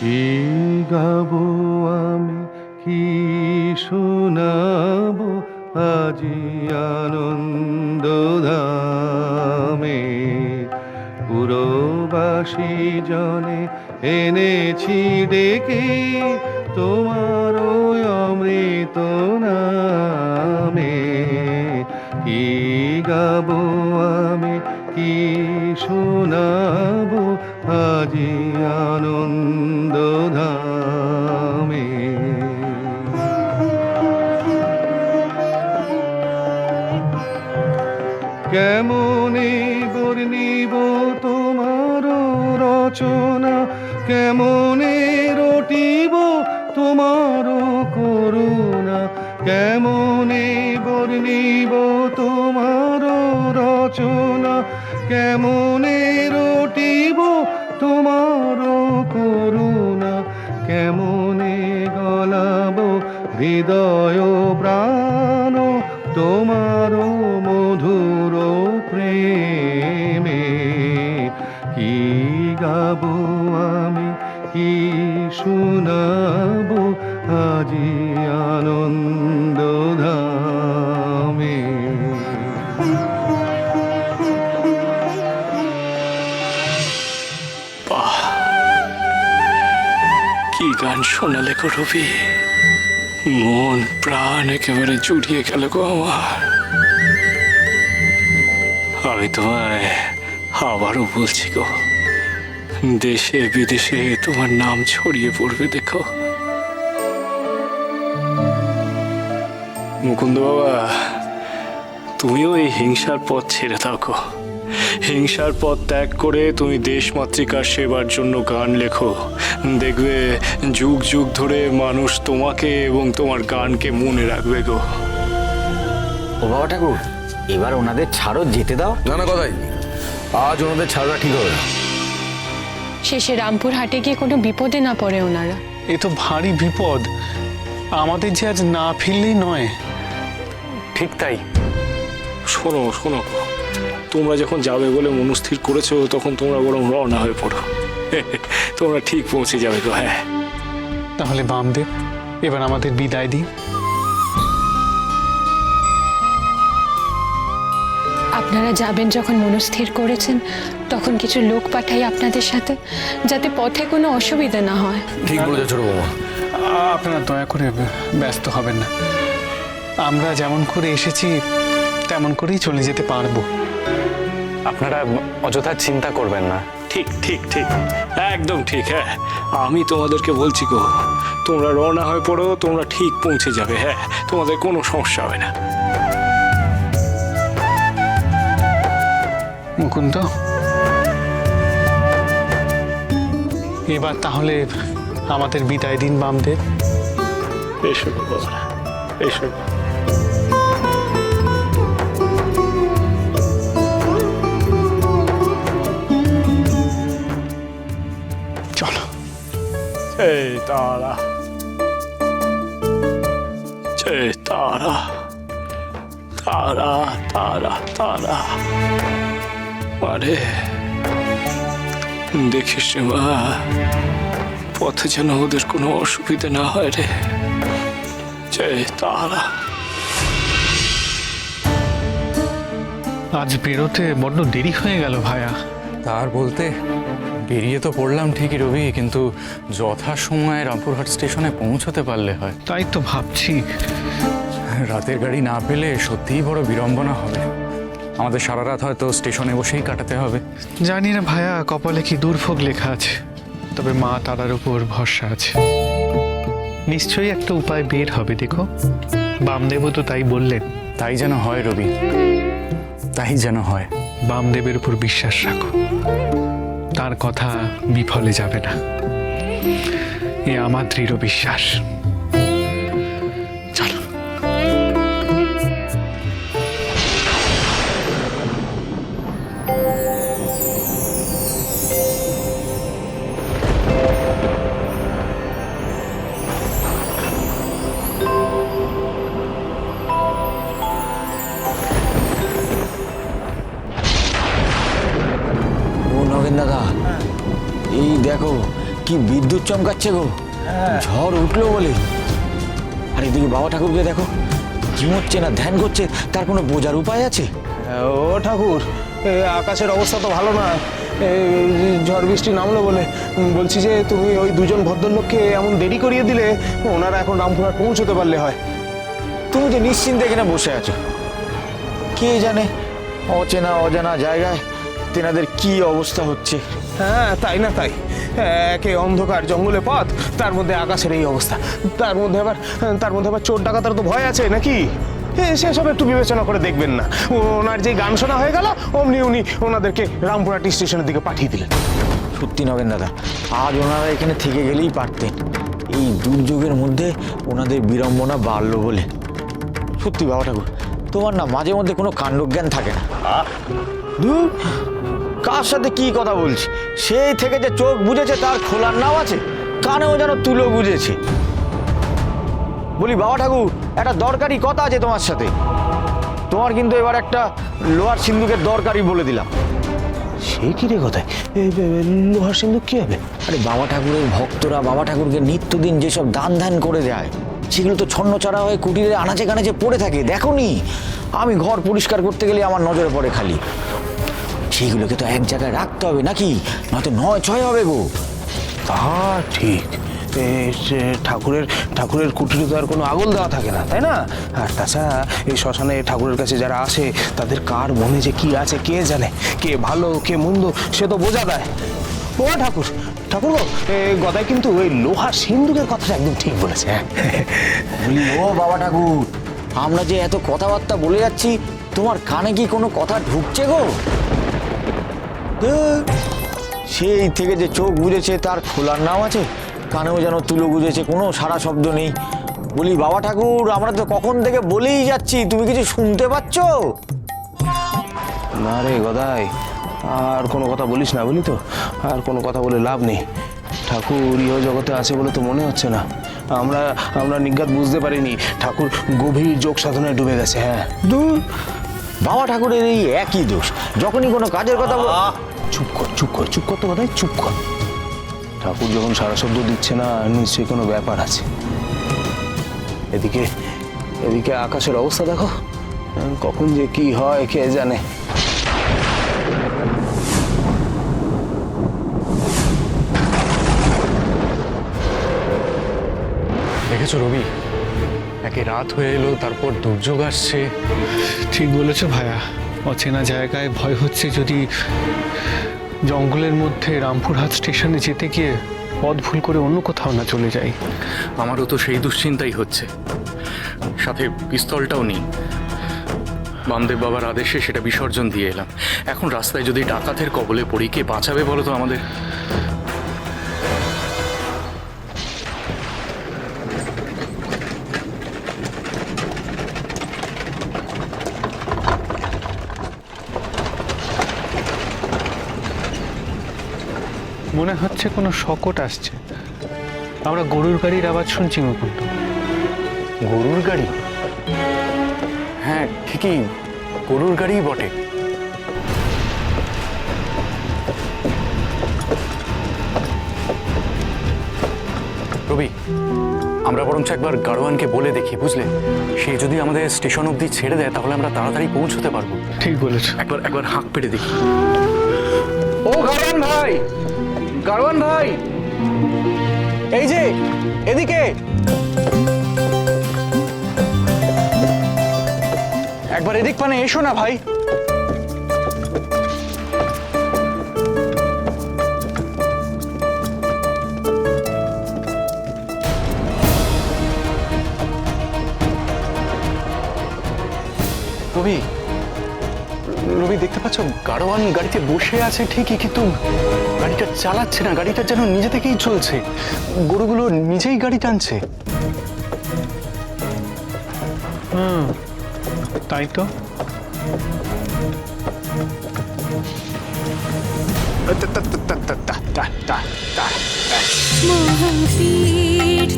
কি গাবো আমি, কি শোনাবো আজি আনন্দ ধামে। পুরবাসী জনে এনেছি ডেকে তোমার ওই অমৃত নামে। কি গাবো আমি, কি শোনাবো আজি আনন্দ ধামে। কেমনে বর্ণিব তোমার রচনা, কেমনে রটিব তোমার করুণা। কেমনে বর্ণিব তোমার রচনা, কেমনে রটিব তোমার করুণা। কেমনে গলাব হৃদয় প্রাণ তোমার মধুর প্রেমে। কি গাবো আমি, কি শোনাবো আজি আনন্দ ধামে। বাহ, কি গান শোনালে গো রবি, মন প্রাণ একেবারে জুড়িয়ে গেল গো আমার। আমি তোমায় আবারও বলছি গো, দেশে বিদেশে তোমার নাম ছড়িয়ে পড়বে দেখো। মুকুন্দ বাবা, তুমিও এই হিংসার পথ ছেড়ে দাও গো। হিংসার পথ ত্যাগ করে তুমি দেশ মাতৃকার সেবার জন্য গান লেখো। দেখবে যুগ যুগ ধরে মানুষ তোমাকে এবং তোমার গানকে মনে রাখবে গো। ও বাবা ঠাকুর, এবার ওনাদের ছাড়ো, যেতে দাও। না না, কথাই আজ ওনাদের ছাড়া ঠিক হবে না। শেষে রামপুর হাটে গিয়ে কোনো বিপদে না পড়ে ওনারা। এ তো ভারী বিপদ, আমাদের যে আজ না ফিরলেই নয়। ঠিক তাই। শোনো শোনো, তোমরা যখন যাবে বলে মনস্থির করেছো, তখন তোমরা বরং রওনা হয়ে পড়ো। তোমরা ঠিক পৌঁছে যাবে গো। হ্যাঁ, তাহলে বামদেব, এবার আমাদের বিদায় দিন। আপনারা যাবেন যখন মনস্থির করেছেন, তখন কিছু লোক পাঠাই আপনাদের সাথে, যাতে পথে কোনো অসুবিধা না হয়। ঠিক বলেছো ছোট বৌমা। আপনারা দয়া করে ব্যস্ত হবেন না, আমরা যেমন করে এসেছি তেমন করেই চলে যেতে পারবো। আপনারা অযথা চিন্তা করবেন না। ঠিক ঠিক ঠিক, একদম ঠিক। হ্যাঁ, আমি তোমাদেরকে বলছি গো, তোমরা রওনা হয়ে পড়ো, তোমরা ঠিক পৌঁছে যাবে। হ্যাঁ, তোমাদের কোনো সমস্যা হবে না। মুকুন্দ, এবার তাহলে আমাদের বিদায় দিন বামদেব। এসো বাবা, এসো। চলো। জয় তারা, জয় তারা, তারা তারা তারা। আরে দেখিস রে মা, পথে যেন ওদের কোনো অসুবিধা না হয় রে। জয় তারা। আজ বেরোতে বড্ড দেরি হয়ে গেল ভায়া। তার বলতে বেরিয়ে তো পড়লাম ঠিকই রবি, কিন্তু যথাসময়ে রামপুরহাট স্টেশনে পৌঁছতে পারলে হয়। তাই তো ভাবছি। রাতের গাড়ি না পেলে সত্যিই বড় বিড়ম্বনা হবে। আমাদের সারা রাত হয়তো স্টেশনে বসেই কাটাতে হবে। জানি না ভায়া, কপালে কি দুর্ভোগ লেখা আছে, তবে মা তারার উপর ভরসা আছে। নিশ্চয়ই একটা উপায় বের হবে। দেখো, বামদেবও তো তাই বললেন। তাই যেন হয় রবি, তাই যেন হয়। বামদেবের উপর বিশ্বাস রাখো, তার কথা বিফলে যাবে না, এ আমার দৃঢ় বিশ্বাস। চলো। ও নগেন দাদা, এই দেখো কি কি বিদ্যুৎ চমকাচ্ছে গো, ঝড় উঠলো বলে। আর এদিকে বাবা ঠাকুরকে দেখো, ঝিমোচ্ছে না ধ্যান করছে, তার কোনো বোঝার উপায় আছে? ও ঠাকুর, আকাশের অবস্থা তো ভালো না। ঝড় বৃষ্টি নামলো বলে বলছি যে তুমি ওই দুজন ভদ্রলোককে এমন দেরি করিয়ে দিলে, ওনারা এখন রামপুরহাট পৌঁছতে পারলে হয়। তুমি তো নিশ্চিন্তে এখানে বসে আছো, কে জানে অচেনা অজানা জায়গায় তেনাদের কি অবস্থা হচ্ছে। হ্যাঁ, তাই না তাই, একে অন্ধকার জঙ্গলে পথ, তার মধ্যে আকাশের এই অবস্থা, তার মধ্যে আবার চোর ডাকাতার তো ভয় আছে নাকি? সেসব একটু বিবেচনা করে দেখবেন না। ওনার যে গান শোনা হয়ে গেল, অমনি উনি ওনাদেরকে রামপুরহাট স্টেশনের দিকে পাঠিয়ে দিলেন। সত্যি নগেন দাদা, আজ ওনারা এখানে থেকে গেলেই পারতেন, এই দুর্যোগের মধ্যে ওনাদের বিড়ম্বনা বাড়লো বলে। সত্যি বাবা ঠাকুর, তোমার না মাঝে মধ্যে কোনো কাণ্ডজ্ঞান থাকে না। ধুর, কার সাথে কি কথা বলছি, সেই থেকে যে চোখ বুঝেছে তার খোলার নাম আছে, কানেও যেন তুলো বুঝেছে। বলি বাবা ঠাকুর, একটা দরকারি কথা আছে তোমার সাথে। তোমার কিন্তু এবার একটা লোহার সিন্ধুকের দরকারি বলে দিলাম। সে কি রে কথায়, লোহার সিন্ধুক কি হবে? আরে বাবা ঠাকুরের ভক্তরা বাবা ঠাকুরকে নিত্যদিন যেসব দান ধ্যান করে যায়, সেগুলো তো ছন্নছাড়া হয়ে কুটিরে আনাচে কানাচে পড়ে থাকে, দেখোনি? আমি ঘর পরিষ্কার করতে গেলে আমার নজরে পড়ে খালি। সেইগুলোকে তো এক জায়গায় রাখতে হবে নাকি, নয়তো 9-6 হবে গো। তা ঠিক, ঠাকুরের কুটিরে তো আর কোনো আগল দেওয়া থাকে না, তাই না? আর তাছাড়া এই শ্মশানে ঠাকুরের কাছে যারা আসে, তাদের কার মনে যে কি আছে কে জানে, কে ভালো কে মন্দ সে তো বোঝা দেয়। ও ঠাকুর গো, গদাই কিন্তু ওই লোহার সিন্ধুকের কথাটা একদম ঠিক বলেছে। বলি ও বাবা ঠাকুর, আমরা যে এত কথাবার্তা বলে যাচ্ছি, তোমার কানে কি কোনো কথা ঢুকছে গো? সেই থেকে যে চোখ বুঝেছে তার খোলার নাম আছে, কানেও যেন তুলো বুঝেছে, কোনো সারা শব্দ নেই। বলি বাবা ঠাকুর, আমরা তো কখন থেকে বলেই যাচ্ছি, তুমি কিছু শুনতে পাচ্ছ? না রে গদাই, আর কোনো কথা বলিস না, বলি তো, আর কোনো কথা বলে লাভ নেই। ঠাকুর ইহ জগতে আছে বলে তো মনে হচ্ছে না। আমরা নিজ্ঞাত বুঝতে পারিনি ঠাকুর গভীর যোগ সাধনায় ডুবে গেছে। হ্যাঁ, দূর, বাবা ঠাকুরের এই একই দোষ, যখনই কোনো কাজের কথা চুপ কর তো গদাই, চুপ কর। ঠাকুর যখন সারা শব্দ দিচ্ছে না, নিশ্চয়ই কোনো ব্যাপার আছে। এদিকে আকাশের অবস্থা দেখো, কখন যে কি হয় কে জানে। দেখেছো রবি, একে রাত হয়ে এলো, তারপর দুর্যোগ আসছে। ঠিক বলেছো ভায়া, অচেনা জায়গায় ভয় হচ্ছে যদি জঙ্গলের মধ্যে রামপুরহাট স্টেশনে যেতে গিয়ে পথ ভুল করে অন্য কোথাও না চলে যাই। আমারও তো সেই দুশ্চিন্তাই হচ্ছে, সাথে পিস্তলটাও নেই। বামদেব বাবার আদেশে সেটা বিসর্জন দিয়ে এলাম। এখন রাস্তায় যদি ডাকাতের কবলে পড়ি, কে বাঁচাবে বলো তো আমাদের? মনে হচ্ছে কোনো শকট আসছে। আমরা গরুর গাড়ির আওয়াজ শুনছি মুকুন্দ। গরুর গাড়ি? হ্যাঁ ঠিকই, গরুর গাড়িই বটে। রবি, আমরা বরঞ্চ একবার গাড়োয়ানকে বলে দেখি, বুঝলে? সে যদি আমাদের স্টেশন অবধি ছেড়ে দেয়, তাহলে আমরা তাড়াতাড়ি পৌঁছতে পারবো। ঠিক বলেছ। একবার হাঁক পেটে দেখি। ও গাড়োয়ান ভাই, গাড়োয়ান ভাই, এই যে এদিকে একবার এদিক পানে এসো না ভাই। রবি, রবি দেখতে পাচ্ছ, গাড়োয়ান গাড়িতে বসে আছে ঠিকই, কিন্তু গাড়িটা চালাচ্ছে না। গাড়িটা যেন নিজে থেকেই চলছে, গরুগুলো নিজেই গাড়ি টানছে। তাই তো। মহাপীঠ